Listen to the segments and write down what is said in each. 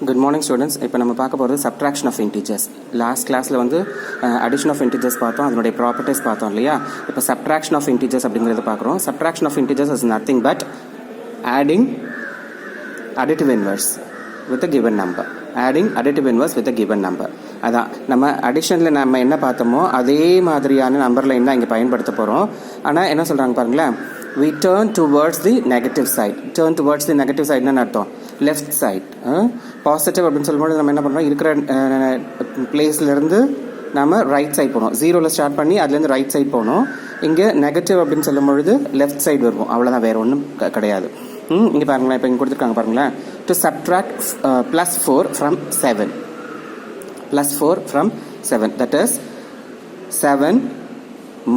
Good morning students. இப்போ நம்ம பார்க்க போகிறது subtraction of integers. லாஸ்ட் கிளாஸில் வந்து addition of integers பார்த்தோம், அதனுடைய ப்ராப்பர்ட்டிஸ் பார்த்தோம் இல்லையா. இப்போ subtraction of integers அப்படிங்கிறத பார்க்குறோம். Subtraction of integers is nothing but adding additive inverse with a given number. Adding additive inverse with a given number. அதான் நம்ம அடிஷனில் நம்ம என்ன பார்த்தோமோ அதே மாதிரியான நம்பரில் என்ன இங்கே பயன்படுத்த போகிறோம். ஆனால் என்ன சொல்கிறாங்க பாருங்களேன், we turn towards the negative side. Turn towards the negative side என்ன அர்த்தம்? Left side. பாசிட்டிவ் அப்படின்னு சொல்லும்போது நம்ம என்ன பண்ணுறோம், இருக்கிற பிளேஸ்லேருந்து நம்ம ரைட் சைட் போகணும். ஜீரோவில் ஸ்டார்ட் பண்ணி அதுலேருந்து ரைட் சைட் போகணும். இங்கே நெகட்டிவ் அப்படின்னு சொல்லும் பொழுது லெஃப்ட் சைடு வருவோம், அவ்வளோதான், வேறு ஒன்றும் கிடையாது. இங்கே பாருங்களேன், இப்போ இங்கே கொடுத்துருக்காங்க பாருங்களேன், to subtract +4 from 7. +4 from 7, that is 7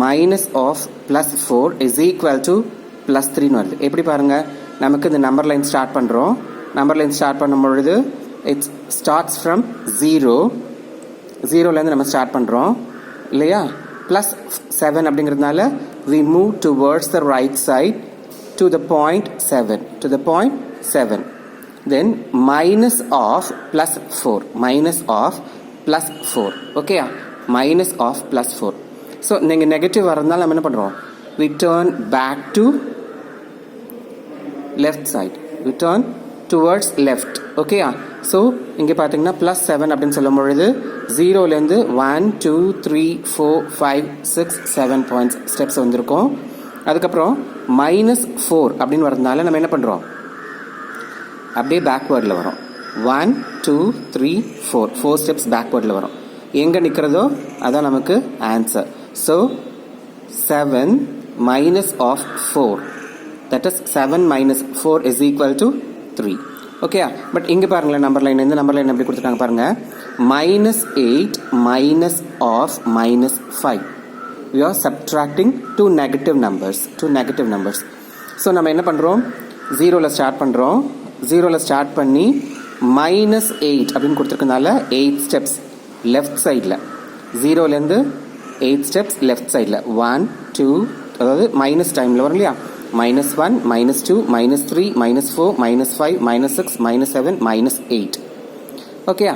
minus of +4 is equal to +3 வருது. எப்படி பாருங்கள், நமக்கு இந்த நம்பர் லைன் ஸ்டார்ட் பண்ணுறோம். நம்பர் லைன் ஸ்டார்ட் பண்ணும் பொழுது இட்ஸ் ஸ்டார்ட்ஸ் ஃப்ரம் 0. 0லேருந்து நம்ம ஸ்டார்ட் பண்ணுறோம் இல்லையா. +7 அப்படிங்கிறதுனால we move towards the right side to the point 7. To the point 7. Then minus of +4. Minus of +4. Okay? Minus of +4. So, நீங்கள் negative வரதுனால நம்ம என்ன பண்ணுறோம், we turn back to left side. We turn towards left. Okay? So, இங்கே பார்த்தீங்கன்னா +7 அப்படின்னு சொல்லும் பொழுது 0லேருந்து 1 2 3 4 5 6 7 பாயிண்ட்ஸ் ஸ்டெப்ஸ் வந்திருக்கும். அதுக்கப்புறம் -4 அப்படின்னு வரதுனால நம்ம என்ன பண்ணுறோம், அப்படியே பேக்வேர்டில் வரும். 1 2 3 4 ஸ்டெப்ஸ் பேக்வேர்டில் வரும். எங்கே நிற்கிறதோ அதான் நமக்கு answer. So 7 minus of 4, that is 7 minus 4 is equal to 3. Okay, but இங்கே பாருங்களேன், நம்பர் லைன், இந்த நம்பர் லைன் எப்படி கொடுத்துருக்காங்க பாருங்கள், -8 minus of -5. We are subtracting two negative numbers. So நம்ம என்ன பண்ணுறோம், 0ல் ஸ்டார்ட் பண்ணுறோம். 0ல் ஸ்டார்ட் பண்ணி -8 அப்படின்னு கொடுத்துருக்கனால 8 ஸ்டெப்ஸ் லெஃப்ட் சைடில், 0லேருந்து 8 ஸ்டெப்ஸ் லெஃப்ட் சைடில். 1 2, அதாவது மைனஸ் டைமில் வரும் இல்லையா, -1 -2 -3 -4 -5 -6 -7 -8. Okay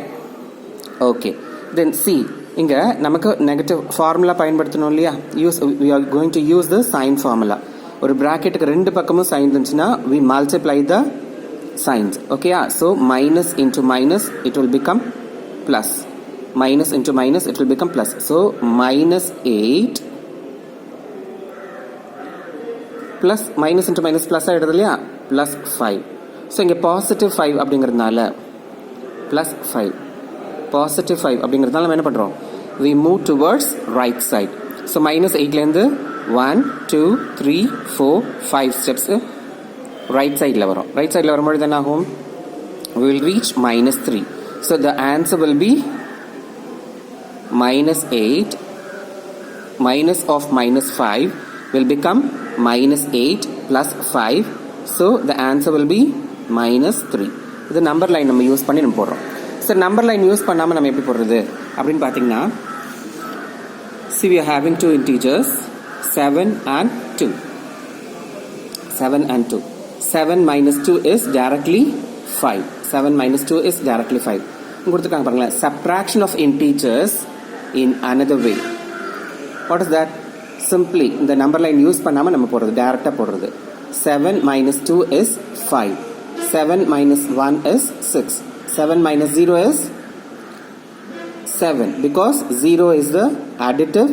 okay. தென் சி, இங்கே நமக்கு நெகட்டிவ் ஃபார்முலா பயன்படுத்தணும் இல்லையா. we are going to use the sign formula. ஒரு ப்ராக்கெட்டுக்கு ரெண்டு பக்கமும் சைன் இருந்துச்சுன்னா we multiply the signs. Okay, so minus into minus it will become plus. Minus into minus it will become plus. So -8 plus minus into minus plus ஆகிடுது இல்லையா, +5. So இங்கே +5 அப்படிங்கிறதுனால +5, +5 அப்படிங்கிறதுனால நம்ம என்ன பண்ணுறோம், we move towards right side. So -8லேருந்து 1 2 3 4 5 steps right சைடில் வரும். ரைட் சைடில் வரும்பொழுது என்ன ஆகும், we will reach -3. So the answer will be -8 minus of -5 will become -8 plus 5. So the answer will be -3. இது நம்பர் லைன் நம்ம யூஸ் பண்ணி நம்ம போடுறோம். சார் நம்பர் லைன் யூஸ் பண்ணாமல் நம்ம எப்படி போடுறது அப்படின்னு பார்த்தீங்கன்னா, see we are having two integers 7 and 2. 7 and 2. 7 minus 2 is directly 5. 7 minus 2 is directly 5. கொடுத்துருக்காங்க பாருங்களேன், subtraction of integers in another way. What is that? Simply இந்த நம்பர் லைன் யூஸ் பண்ணாமல் நம்ம போடுறது, டைரெக்டாக போடுறது. 7 minus 2 is 5. 7 minus 1 is 6. 7 minus 0 is 7, because 0 is the additive,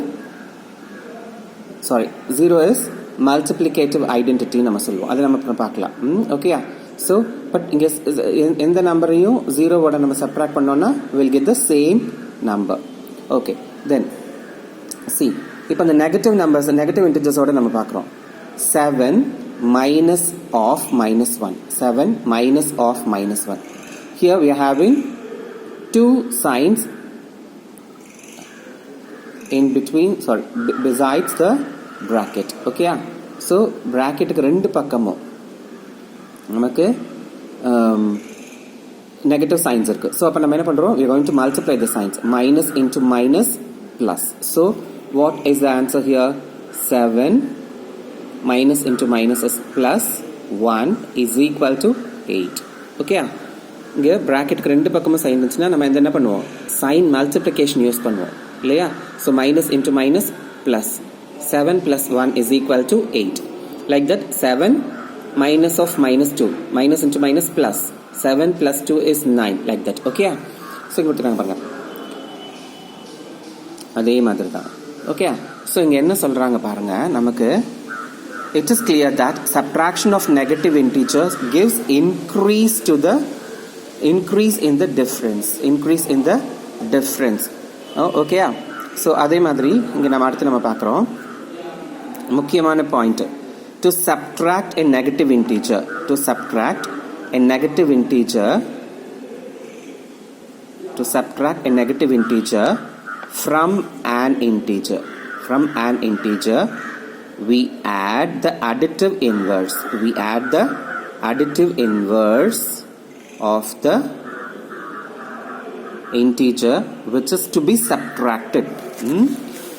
0 is multiplicative identity நம்ம சொல்லுவோம். அதை நம்ம பார்க்கலாம். ஓகேயா. ஸோ பட் இங்கே எந்த நம்பரையும் 0வோட நம்ம சப்ட்ராக்ட் பண்ணோன்னா we'll get the same number. Okay, then see, இப்போ இந்த நெகட்டிவ் நம்பர்ஸ், நெகட்டிவ் இன்டிஜர்ஸோட நம்ம பார்க்குறோம். 7 minus of -1. 7 minus of -1. Here we are having two signs in between, besides the bracket. Okay, so bracketக்கு ரெண்டு பக்கமும் நமக்கு நெகட்டிவ் சைன்ஸ் இருக்கு. So அப்போ நம்ம என்ன பண்ணுறோம், we are going to multiply the signs. Minus into minus plus. So what is the answer here? 7 minus into minus is plus 1 is equal to 8. Okay, இங்கே ப்ராக்கெட்டுக்கு ரெண்டு பக்கமும் சைன் இருந்துச்சுன்னா நம்ம என்ன பண்ணுவோம், சைன் மல்டிப்ளிகேஷன் யூஸ் பண்ணுவோம் இல்லையா. So minus into minus plus 7 + 1 is equal to 8. Like that 7 minus of minus 2, minus into minus plus 7 plus 2 is 9. Like that. Okay. So இங்கே கொடுத்துருக்காங்க பாருங்க, அதே மாதிரி தான். ஓகே. ஸோ இங்கே என்ன சொல்கிறாங்க பாருங்க, நமக்கு it is clear that subtraction of negative integers gives increase in the difference. Okay. So அதே மாதிரி இங்கே நம்ம அடுத்து நம்ம பார்க்குறோம் முக்கியமான point, to subtract a negative integer from an integer, we add the additive inverse of the integer which is to be subtracted.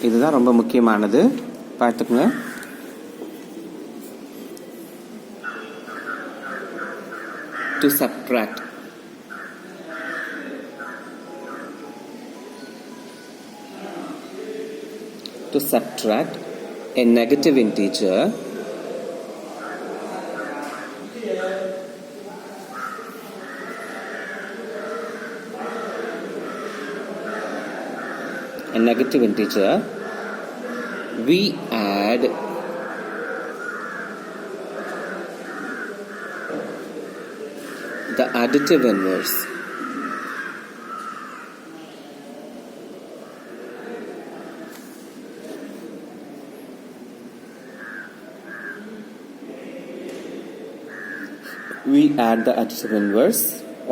இதுதான் ரொம்ப முக்கியமானது, பார்த்துக்குங்க. To subtract a negative integer we add the additive inverse. We add the additive inverse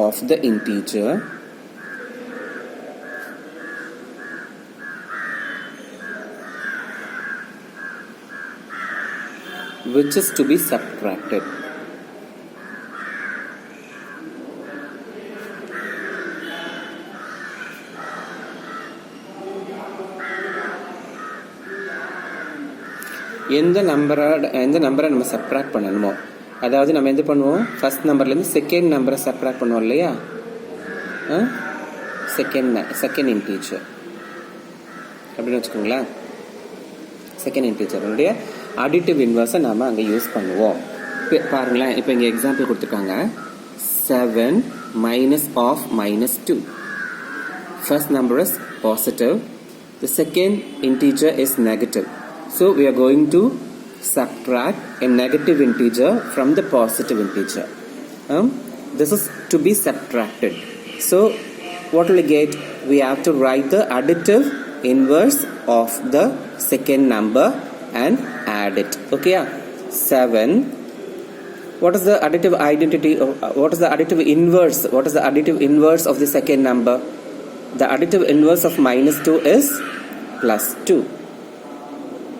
of the integer which is to be subtracted. எந்த நம்பரை நம்ம subtract பண்ணணுமோ, அதாவது நம்ம எது பண்ணுவோம், ஃபர்ஸ்ட் நம்பர்லேருந்து செகண்ட் நம்பரை சப்ட்ராக்ட் பண்ணுவோம் இல்லையா, செகண்ட் இன்டீஜர் அப்படின்னு வச்சுக்கோங்களேன். செகண்ட் இன்டீஜருடைய அடிட்டிவ் இன்வர்ஸை நாம் அங்கே யூஸ் பண்ணுவோம். பாருங்களேன், இப்போ இங்கே எக்ஸாம்பிள் கொடுத்துருக்காங்க, 7 minus of minus 2. First number is positive, the second integer is negative. So we are going to subtract a negative integer from the positive integer. This is to be subtracted. So what will we get? We have to write the additive inverse of the second number and add it. Okay, 7. What is the additive identity? What is the additive inverse? What is the additive inverse of the second number? The additive inverse of minus 2 is plus 2.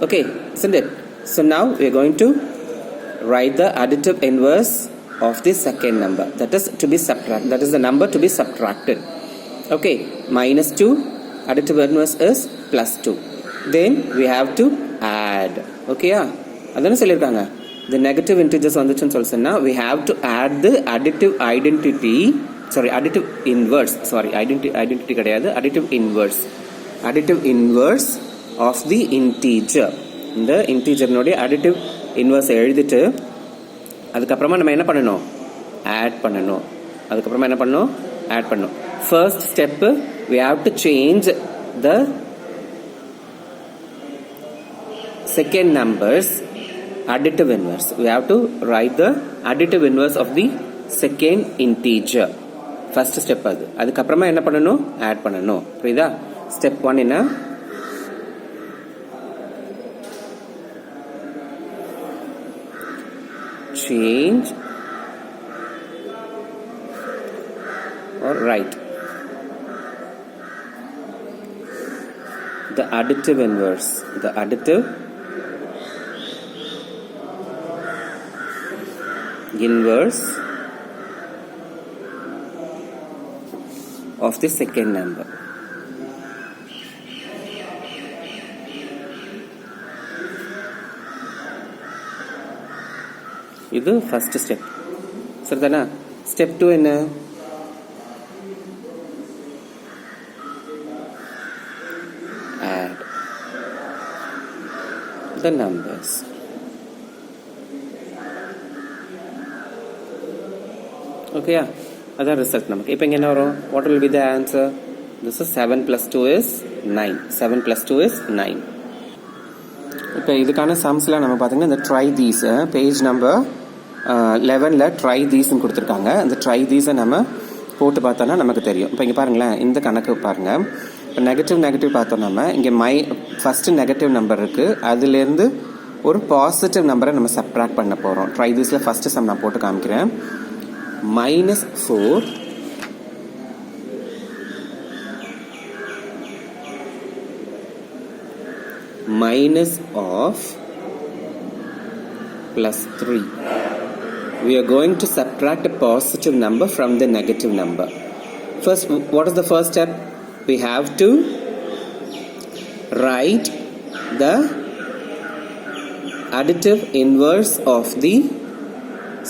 Okay, isn't it? So now we are going to write the additive inverse of the second number. That is to be subtracted. That is the number to be subtracted. Okay, minus 2. Additive inverse is plus 2. Then we have to add. Okay, adana sollirukanga. The negative integers vanduchu solsonna we have to add the additive inverse. Identity kadiyadu. Additive inverse of the integer. இந்த இன்டீஜர்னுடைய additive inverse எழுதிட்டு அதுக்கப்புறமா நம்ம என்ன பண்ணணும், add பண்ணணும். First step, we have to change the second number's additive inverse. We have to write the additive inverse of the second integer. First step அது. அதுக்கப்புறமா என்ன பண்ணணும், ஆட் பண்ணணும். புரியுதா? ஸ்டெப் 1 என்ன, change or write the additive inverse of the second number. இது first step. சரிதானா? Step 2 என்ன, the numbers. Okay, that's the result. What will be the answer? This is 7 plus 2 is 9. 7 plus 2 is 9. இப்போ இதுக்கான சம்ஸ்லாம் நம்ம பார்த்தீங்கன்னா இந்த try these page number 11ல் try தீஸ்ன்னு கொடுத்துருக்காங்க. அந்த ட்ரை தீஸை நம்ம போட்டு பார்த்தோன்னா நமக்கு தெரியும். இப்போ இங்கே பாருங்களேன், இந்த கணக்கு பாருங்கள். இப்போ நெகட்டிவ் பார்த்தோம் நம்ம இங்கே ஃபஸ்ட்டு நெகட்டிவ் நம்பர் இருக்குது, அதுலேருந்து ஒரு பாசிட்டிவ் நம்பரை நம்ம சப்ட்ராக்ட் பண்ண போகிறோம். ட்ரை தீஸில் ஃபஸ்ட்டு சம் நான் போட்டு காமிக்கிறேன். -4 minus of plus 3. We are going to subtract a positive number from the negative number. First, what is the first step? We have to write the additive inverse of the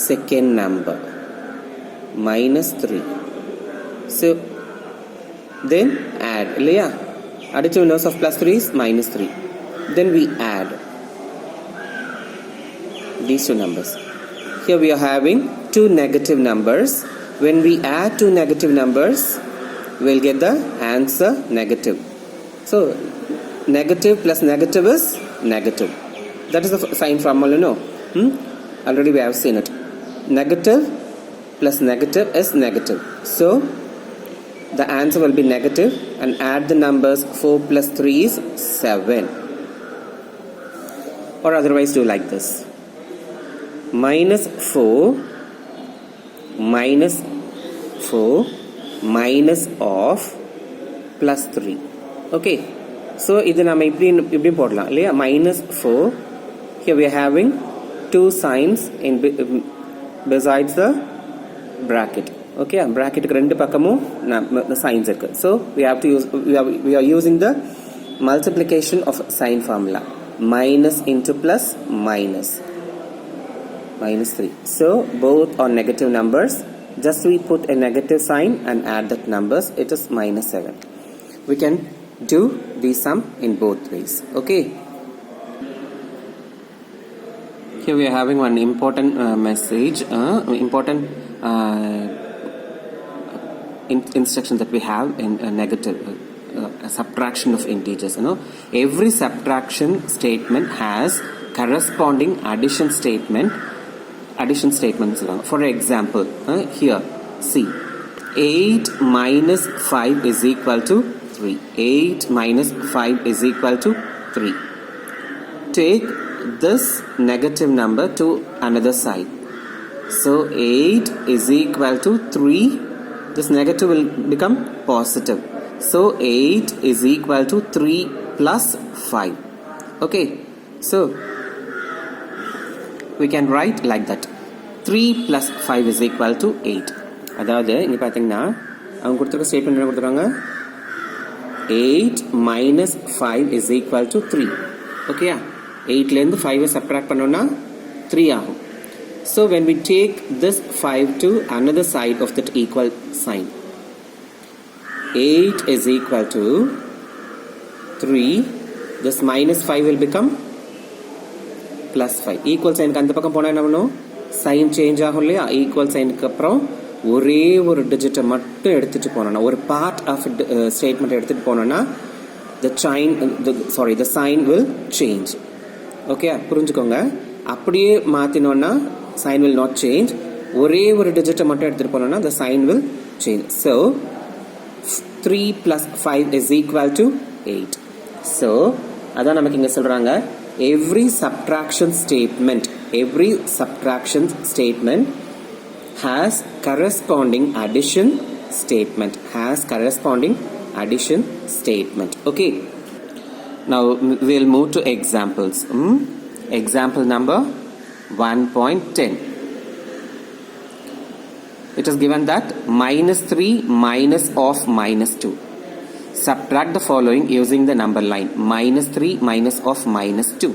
second number, -3. So then add, additive inverse of plus 3 is -3. Then we add these two numbers. Here we are having two negative numbers. When we add two negative numbers, we'll get the answer negative. So negative plus negative is negative. That is the sign formula, no? Already we have seen it. Negative plus negative is negative. So the answer will be negative, and add the numbers. 4 plus 3 is 7. Or otherwise do like this: -4 minus of plus 3. Okay, so இது நம்ம இப்படி போடலாம் இல்லையா? -4. Here we are having two signs in besides the bracket. Okay, bracketக்கு ரெண்டு பக்கமும் the signs இருக்கு. So we are using the multiplication of sign formula. Minus into plus minus -3. So both are negative numbers. Just we put a negative sign and add that numbers. It is -7. We can do the sum in both ways. Okay. Here we are having one important message, important instruction that we have in negative. Subtraction of integers. Every subtraction statement has corresponding addition statement. For example, here see 8 minus 5 is equal to 3. 8 minus 5 is equal to 3. Take this negative number to another side. So 8 is equal to 3. This negative will become positive. So 8 is equal to 3 plus 5. Okay, so we can write like that. 3 plus 5 is equal to 8. அதாவது இங்கே பார்த்தீங்கன்னா அவங்க கொடுத்துருக்க statement என்ன கொடுத்துருக்காங்க? 8 minus 5 is equal to 3. ஓகேயா? 8லேருந்து 5 subtract பண்ணோம்னா 3 ஆகும். So when we take this 5 to another side of that equal sign, 8 is equal to 3. This minus 5 will become plus 5. Equal sign அந்த பக்கம் போனா என்ன பண்ணும்? Sign change ஆகும் இல்லையா? Equal sign க்கு அப்புறம் ஒரே ஒரு டிஜிட்டை மட்டும் எடுத்துட்டு போனோம்னா, ஒரு part of statement எடுத்துட்டு போனோம்னா the sign will change. Okay, புரிஞ்சுக்கோங்க. அப்படியே மாத்தினோம்னா sign will not change. ஒரே ஒரு டிஜிட்டை மட்டும் எடுத்துட்டு போனோம்னா the sign will change. So 3 plus 5 is equal to 8. So அதான் நமக்கு இங்க சொல்றாங்க, every subtraction statement has corresponding addition statement. Okay, now we'll move to examples. Example number 1.10. It is given that -3 minus of -2. Subtract the following using the number line. -3 minus of -2.